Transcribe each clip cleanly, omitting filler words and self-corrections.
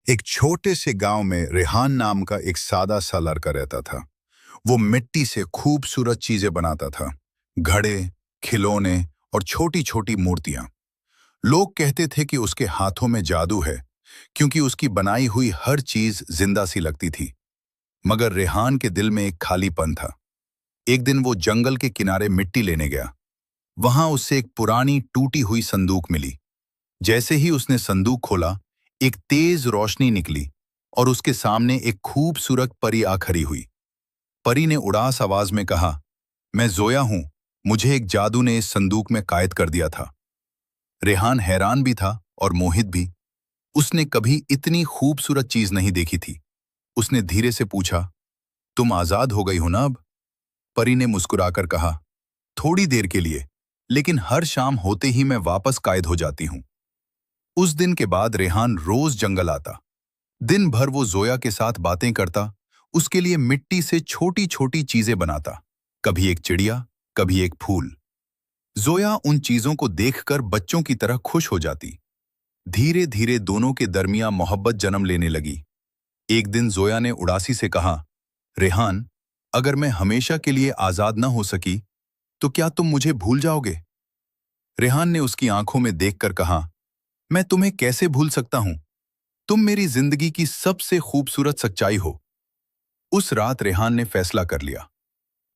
एक छोटे से गांव में रेहान नाम का एक सादा सा लड़का रहता था। वो मिट्टी से खूबसूरत चीजें बनाता था। घड़े, खिलौने और छोटी छोटी मूर्तियां। लोग कहते थे कि उसके हाथों में जादू है, क्योंकि उसकी बनाई हुई हर चीज जिंदा सी लगती थी। मगर रेहान के दिल में एक खालीपन था। एक दिन वो जंगल के किनारे मिट्टी लेने गया। वहां उसे एक पुरानी टूटी हुई संदूक मिली। जैसे ही उसने संदूक खोला, एक तेज रोशनी निकली और उसके सामने एक खूबसूरत परी आ खड़ी हुई। परी ने उदास आवाज में कहा, मैं जोया हूं। मुझे एक जादू ने इस संदूक में कैद कर दिया था। रेहान हैरान भी था और मोहित भी। उसने कभी इतनी खूबसूरत चीज नहीं देखी थी। उसने धीरे से पूछा, तुम आजाद हो गई हो ना अब? परी ने मुस्कुराकर कहा, थोड़ी देर के लिए, लेकिन हर शाम होते ही मैं वापस कैद हो जाती हूं। उस दिन के बाद रेहान रोज जंगल आता। दिन भर वो जोया के साथ बातें करता, उसके लिए मिट्टी से छोटी छोटी चीजें बनाता। कभी एक चिड़िया, कभी एक फूल। जोया उन चीजों को देखकर बच्चों की तरह खुश हो जाती। धीरे धीरे दोनों के दरमियां मोहब्बत जन्म लेने लगी। एक दिन जोया ने उदासी से कहा, रेहान, अगर मैं हमेशा के लिए आजाद न हो सकी, तो क्या तुम मुझे भूल जाओगे? रेहान ने उसकी आंखों में देखकर कहा, मैं तुम्हें कैसे भूल सकता हूं? तुम मेरी जिंदगी की सबसे खूबसूरत सच्चाई हो। उस रात रेहान ने फैसला कर लिया।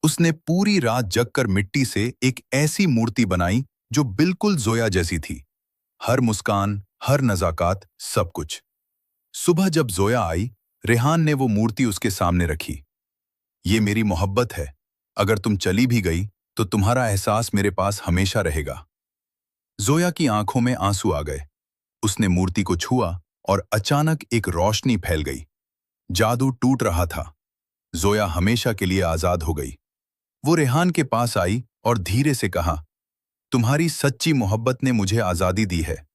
उसने पूरी रात जगकर मिट्टी से एक ऐसी मूर्ति बनाई जो बिल्कुल जोया जैसी थी। हर मुस्कान, हर नजाकत, सब कुछ। सुबह जब जोया आई, रेहान ने वो मूर्ति उसके सामने रखी। ये मेरी मोहब्बत है। अगर तुम चली भी गई, तो तुम्हारा एहसास मेरे पास हमेशा रहेगा। जोया की आंखों में आंसू आ गए। उसने मूर्ति को छुआ और अचानक एक रोशनी फैल गई। जादू टूट रहा था। जोया हमेशा के लिए आजाद हो गई। वो रेहान के पास आई और धीरे से कहा, तुम्हारी सच्ची मोहब्बत ने मुझे आजादी दी है।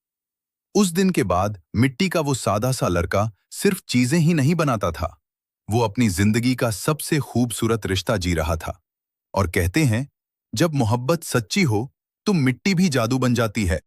उस दिन के बाद मिट्टी का वो सादा सा लड़का सिर्फ चीजें ही नहीं बनाता था। वो अपनी जिंदगी का सबसे खूबसूरत रिश्ता जी रहा था। और कहते हैं, जब मोहब्बत सच्ची हो, तो मिट्टी भी जादू बन जाती है।